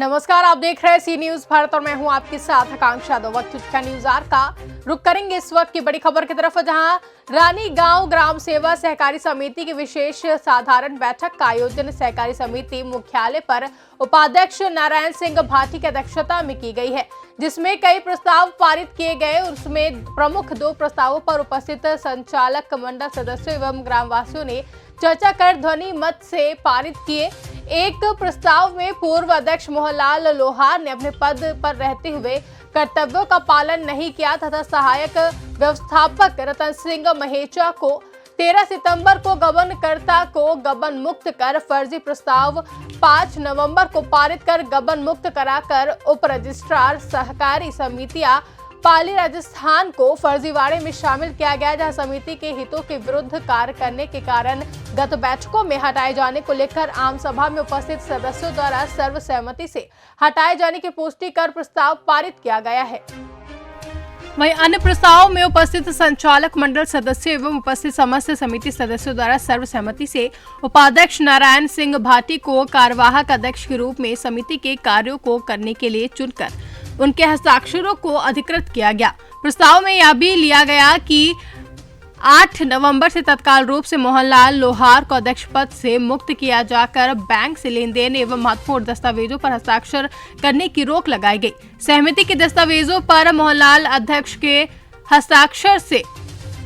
नमस्कार, आप देख रहे हैं सी न्यूज भारत और मैं हूं आपके साथ आकांक्षा। दो वक्त का न्यूज आर का रुख करेंगे इस वक्त की बड़ी खबर की तरफ, जहां रानीगांव ग्राम सेवा सहकारी समिति की विशेष साधारण बैठक का आयोजन सहकारी समिति मुख्यालय पर उपाध्यक्ष नारायण सिंह भाटी की अध्यक्षता में की गई है, जिसमें कई प्रस्ताव पारित किए गए। उसमें प्रमुख 2 प्रस्तावों पर उपस्थित संचालक मंडल सदस्यों एवं ग्रामवासियों ने चर्चा कर ध्वनि मत से पारित किए। एक प्रस्ताव में पूर्व अध्यक्ष मोहनलाल लोहार ने अपने पद पर रहते हुए कर्तव्यों का पालन नहीं किया तथा सहायक व्यवस्थापक रतन सिंह महेचा को 13 सितंबर को गबनकर्ता को गबन मुक्त कर फर्जी प्रस्ताव 5 नवंबर को पारित कर गबन मुक्त कराकर उप रजिस्ट्रार सहकारी समितियां पाली राजस्थान को फर्जीवाड़े में शामिल किया गया, जहां समिति के हितों के विरुद्ध कार्य करने के कारण गत बैठकों में हटाए जाने को लेकर आम सभा में उपस्थित सदस्यों द्वारा सर्वसहमति से हटाए जाने की पुष्टि कर प्रस्ताव पारित किया गया है। वहीं अन्य प्रस्ताव में उपस्थित संचालक मंडल सदस्य एवं उपस्थित समस्त समिति सदस्यों द्वारा सर्वसहमति से उपाध्यक्ष नारायण सिंह भाटी को कार्यवाहक अध्यक्ष के रूप में समिति के कार्यों को करने के लिए चुनकर उनके हस्ताक्षरों को अधिकृत किया गया। प्रस्ताव में यह भी लिया गया कि 8 नवंबर से तत्काल रूप से मोहनलाल लोहार को अध्यक्ष पद से मुक्त किया जाकर बैंक से लेन देन एवं महत्वपूर्ण दस्तावेजों पर हस्ताक्षर करने की रोक लगाई गई। सहमति के दस्तावेजों पर मोहनलाल अध्यक्ष के हस्ताक्षर से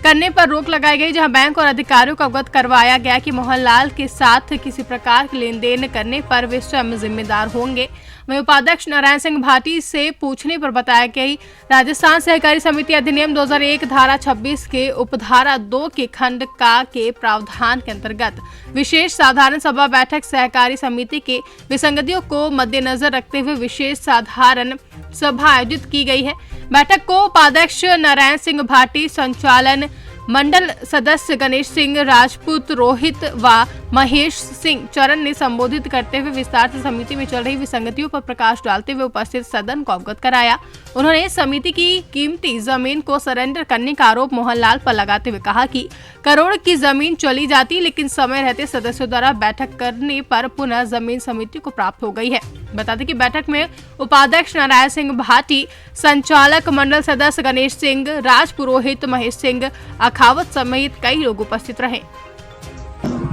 करने पर रोक लगाई गई, जहां बैंक और अधिकारियों को अवगत करवाया गया कि मोहनलाल के साथ किसी प्रकार के लेन देन करने पर वे स्वयं जिम्मेदार होंगे। वहीं उपाध्यक्ष नारायण सिंह भाटी से पूछने पर बताया कि राजस्थान सहकारी समिति अधिनियम 2001 धारा 26 के उपधारा 2 के खंड का के प्रावधान के अंतर्गत विशेष साधारण सभा बैठक सहकारी समिति के विसंगतियों को मद्देनजर रखते हुए विशेष साधारण सभा आयोजित की गई है। बैठक को उपाध्यक्ष नारायण सिंह भाटी, संचालन मंडल सदस्य गणेश सिंह राजपूत, रोहित व महेश सिंह चरण ने संबोधित करते हुए विस्तार से समिति में चल रही विसंगतियों पर प्रकाश डालते हुए उपस्थित सदन को अवगत कराया। उन्होंने समिति की कीमती जमीन को सरेंडर करने का आरोप मोहनलाल पर लगाते हुए कहा कि करोड़ की जमीन चली जाती, लेकिन समय रहते सदस्यों द्वारा बैठक करने पर पुनः जमीन समिति को प्राप्त हो गई है। बता दें कि बैठक में उपाध्यक्ष नारायण सिंह भाटी, संचालक मंडल सदस्य गणेश सिंह, राज पुरोहित, महेश सिंह अखावत समेत कई लोग उपस्थित रहे।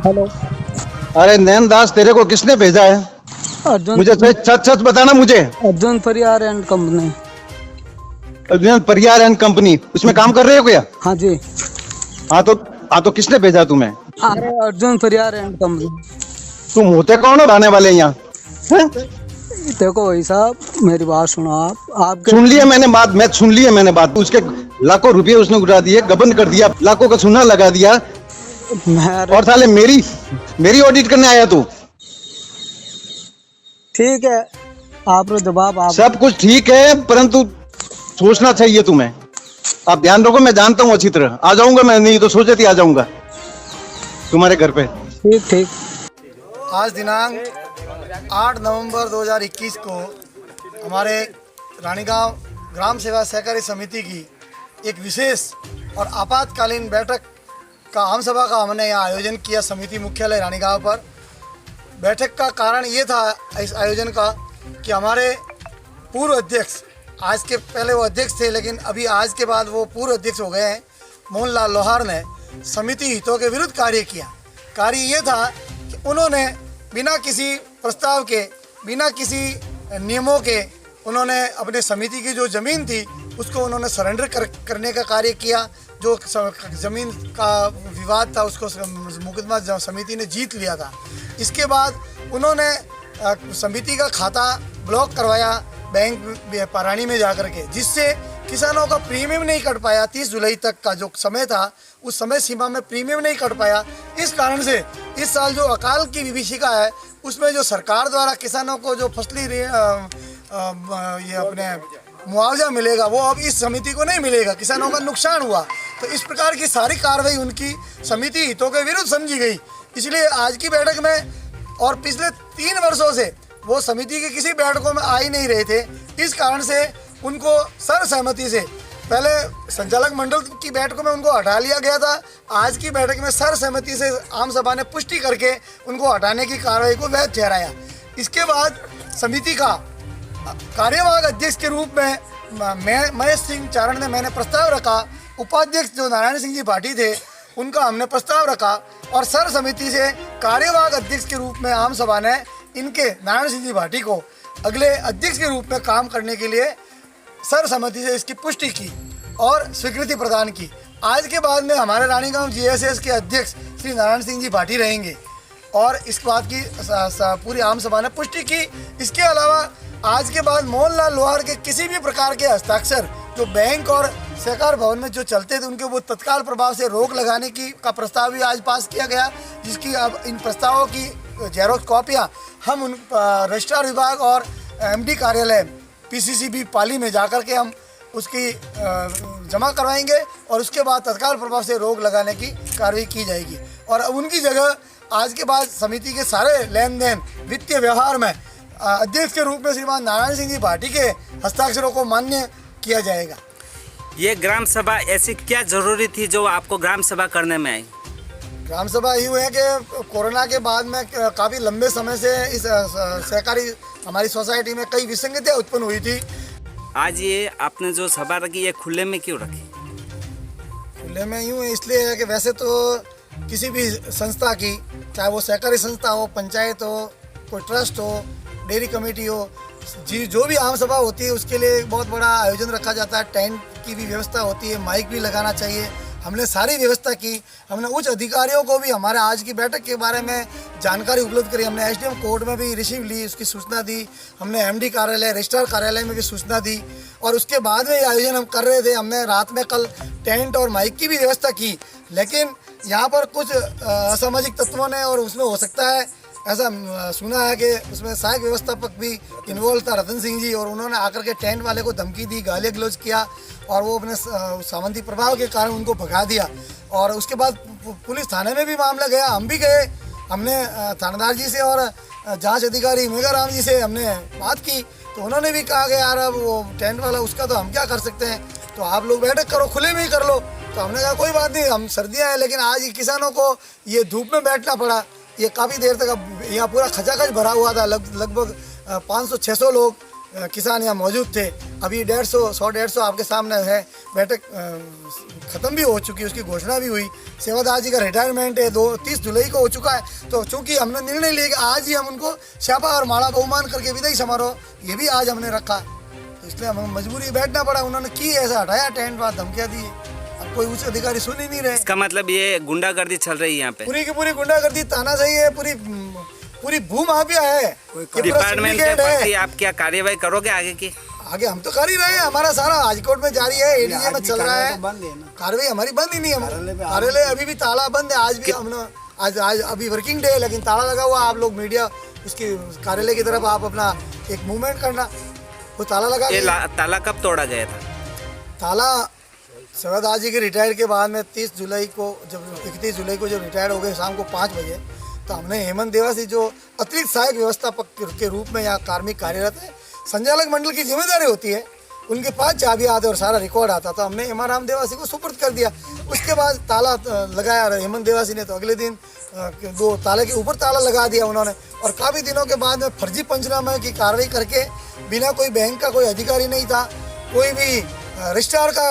हेलो, अरे नैन दास, तेरे को किसने भेजा है? अर्जुन, मुझे सच सच बताना मुझे। Arjun Pariyar and company. Arjun Pariyar and company, उसमें काम कर रहे हो क्या? हाँ जी। हाँ तो किसने भेजा तुम्हें? अरे अर्जुन परियार एंड कंपनी। तुम होते कौन हो आने वाले यहाँ? देखो भाई साहब, मेरी बात सुनो। आप सुन लिया मैंने बात, सुन लिया मैंने बात। उसके लाखों रुपए उसने उड़ा दिए, गबन कर दिया, लाखों का सुना लगा दिया। और साले मेरी ऑडिट करने आया तू? ठीक है, आप जवाब आप। सब कुछ ठीक है, परंतु सोचना चाहिए तुम्हें। आप ध्यान रखो, मैं जानता हूँ अच्छी तरह। आ जाऊंगा मैं, नहीं तो सोचे थी आ जाऊंगा तुम्हारे घर पे। ठीक ठीक। आज दिनांक 8 नवंबर 2021 को हमारे रानीगांव ग्राम सेवा सहकारी समिति की एक विशेष और आपातकालीन बैठक का आम सभा का हमने यहाँ आयोजन किया समिति मुख्यालय रानीगांव पर। बैठक का कारण ये था इस आयोजन का कि हमारे पूर्व अध्यक्ष, आज के पहले वो अध्यक्ष थे लेकिन अभी आज के बाद वो पूर्व अध्यक्ष हो गए हैं, मोहनलाल लोहार ने समिति हितों के विरुद्ध कार्य किया। कार्य ये था कि उन्होंने बिना किसी प्रस्ताव के, बिना किसी नियमों के, उन्होंने अपने समिति की जो ज़मीन थी उसको उन्होंने सरेंडर करने का कार्य किया। जो ज़मीन का विवाद था उसको मुकदमा समिति ने जीत लिया था। इसके बाद उन्होंने समिति का खाता ब्लॉक करवाया बैंक पारानी में जाकर के, जिससे किसानों का प्रीमियम नहीं कट पाया। 30 जुलाई तक का जो समय था उस समय सीमा में प्रीमियम नहीं कट पाया। इस कारण से इस साल जो अकाल की विभीषिका है उसमें जो सरकार द्वारा किसानों को जो फसली ये अपने मुआवजा मिलेगा वो अब इस समिति को नहीं मिलेगा। किसानों का नुकसान हुआ, तो इस प्रकार की सारी कार्रवाई उनकी समिति हितों के विरुद्ध समझी गई। इसलिए आज की बैठक में और पिछले 3 वर्षों से वो समिति की किसी बैठकों में आ ही नहीं रहे थे। इस कारण से उनको सर्वसहमति से पहले संचालक मंडल की बैठकों में उनको हटा लिया गया था। आज की बैठक में सर्वसहमति से आम सभा ने पुष्टि करके उनको हटाने की कार्रवाई को वैध ठहराया। इसके बाद समिति का कार्यवाहक अध्यक्ष के रूप में महेश सिंह चारण ने मैंने प्रस्ताव रखा। उपाध्यक्ष जो नारायण सिंह जी भाटी थे उनका हमने प्रस्ताव रखा और सर्व समिति से कार्यवाहक अध्यक्ष के रूप में आम सभा ने इनके नारायण सिंह जी भाटी को अगले अध्यक्ष के रूप में काम करने के लिए सर्व सम्मति से इसकी पुष्टि की और स्वीकृति प्रदान की। आज के बाद में हमारे रानीगांव जीएसएस के अध्यक्ष श्री नारायण सिंह जी भाटी रहेंगे और इस बात की पूरी आम सभा ने पुष्टि की। इसके अलावा आज के बाद मोहनलाल लोहार के किसी भी प्रकार के हस्ताक्षर जो बैंक और सहकार भवन में जो चलते थे उनके वो तत्काल प्रभाव से रोक लगाने का प्रस्ताव भी आज पास किया गया, जिसकी अब इन प्रस्तावों की जेरोक्स कॉपियाँ हम उन रजिस्ट्रार विभाग और एमडी कार्यालय पीसीसीबी पाली में जाकर के हम उसकी जमा करवाएंगे और उसके बाद तत्काल प्रभाव से रोक लगाने की कार्रवाई की जाएगी। और उनकी जगह आज के बाद समिति के सारे लेन देन वित्तीय व्यवहार में अध्यक्ष के रूप में श्रीमान नारायण सिंह जी भाटी के हस्ताक्षरों को मान्य किया जाएगा। ये ग्राम सभा ऐसी क्या जरूरी थी जो आपको ग्राम सभा करने में आई? ग्राम सभा यूँ है कि कोरोना के बाद में काफ़ी लंबे समय से इस सहकारी हमारी सोसाइटी में कई विसंगतियाँ उत्पन्न हुई थी। आज ये आपने जो सभा रखी ये खुले में क्यों रखी? खुले में यूँ इसलिए है कि वैसे तो किसी भी संस्था की, चाहे वो सहकारी संस्था हो, पंचायत हो, कोई ट्रस्ट हो, डेयरी कमेटी हो, जो भी आम सभा होती है उसके लिए बहुत बड़ा आयोजन रखा जाता है। टेंट की भी व्यवस्था होती है, माइक भी लगाना चाहिए। हमने सारी व्यवस्था की। हमने उच्च अधिकारियों को भी हमारे आज की बैठक के बारे में जानकारी उपलब्ध करी। हमने एसडीएम कोर्ट में भी रिसीव ली, उसकी सूचना दी। हमने एमडी कार्यालय, रजिस्ट्रार कार्यालय में भी सूचना दी और उसके बाद में ये आयोजन हम कर रहे थे। हमने रात में कल टेंट और माइक की भी व्यवस्था की, लेकिन यहाँ पर कुछ असामाजिक तत्वों ने, और उसमें हो सकता है ऐसा सुना है कि उसमें सहायक व्यवस्थापक भी इन्वॉल्व था, रतन सिंह जी, और उन्होंने आकर के टेंट वाले को धमकी दी, गाली गलौज किया और वो अपने सामंती प्रभाव के कारण उनको भगा दिया। और उसके बाद पुलिस थाने में भी मामला गया, हम भी गए। हमने थानेदार जी से और जांच अधिकारी मेघाराम जी से हमने बात की, तो उन्होंने भी कहा कि यार अब वो टेंट वाला उसका तो हम क्या कर सकते हैं, तो आप लोग बैठक करो, खुले में ही कर लो। तो हमने कहा कोई बात नहीं, हम सर्दियाँ हैं, लेकिन आज किसानों को ये धूप में बैठना पड़ा। ये काफ़ी देर तक यहाँ पूरा खचाखच भरा हुआ था। लगभग 500-600 लोग किसान यहाँ मौजूद थे। अभी 150 आपके सामने है। बैठक ख़त्म भी हो चुकी है, उसकी घोषणा भी हुई। सेवादार जी का रिटायरमेंट है, 30 जुलाई को हो चुका है। तो चूँकि हमने निर्णय लिया कि आज ही हम उनको छापा और माला बहुमान करके विदाई समारोह ये भी आज हमने रखा, तो इसलिए हमें मजबूरी बैठना पड़ा। उन्होंने की ऐसा हटाया टेंट, बाद धमकियाँ दी, अब कोई उच्च अधिकारी सुन ही नहीं रहे। इसका मतलब ये गुंडागर्दी चल रही है यहाँ पे? पूरी की पूरी गुंडागर्दी, तानाशाही है, पूरी भूमाफिया है। डिपार्टमेंट के प्रति आप क्या कार्यवाही करोगे आगे की? आगे हम तो कर ही रहे हैं, हमारा सारा हाईकोर्ट में जारी है, एडीजे में चल रहा है। कार्रवाई हमारी बंद ही नहीं है। कार्यालय अभी भी ताला बंद है। आज भी हमने आज अभी वर्किंग डे है, लेकिन ताला लगा हुआ। आप लोग मीडिया उसकी कार्यालय की तरफ आप अपना एक मूवमेंट करना, वो ताला लगा। ताला कब तोड़ा गया था? ताला सेवादार जी के रिटायर के बाद में 31 जुलाई को जब रिटायर हो गए शाम को 5 बजे, तो हमने हेमंत देवासी जो अतिरिक्त सहायक व्यवस्थापक के रूप में यहाँ कार्मिक कार्यरत है, संचालक मंडल की जिम्मेदारी होती है, उनके पास चाबी आते और सारा रिकॉर्ड आता, तो हमने हेमाराम देवासी को सुपुर्द कर दिया। उसके बाद ताला लगाया हेमंत देवासी ने, तो अगले दिन 2 ताले के ऊपर ताला लगा दिया उन्होंने। और काफ़ी दिनों के बाद में फर्जी पंचनामे की कार्रवाई करके, बिना कोई बैंक का कोई अधिकारी नहीं था, कोई भी रजिस्ट्रार का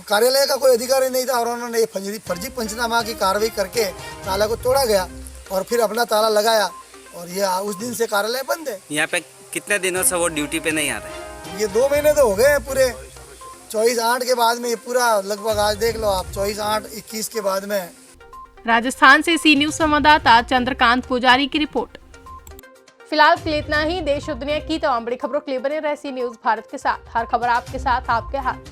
कार्यालय का कोई अधिकारी नहीं था, और उन्होंने फर्जी पंचनामा की कार्रवाई करके ताला को तोड़ा गया और फिर अपना ताला लगाया, और ये उस दिन से कार्यालय बंद है। यहाँ पे कितने दिनों से वो ड्यूटी पे नहीं आ रहे? ये 2 महीने तो हो गए पूरे। 24/8 के बाद में ये पूरा लगभग, आज देख लो आप, 24/8-21 के बाद में। राजस्थान से सी न्यूज संवाददाता चंद्रकांत पुजारी की रिपोर्ट। फिलहाल के लिए इतना ही। देश और दुनिया की तमाम बड़ी खबरों के लिए बने रहे सी न्यूज भारत के साथ। हर खबर आपके साथ, आपके हाथ।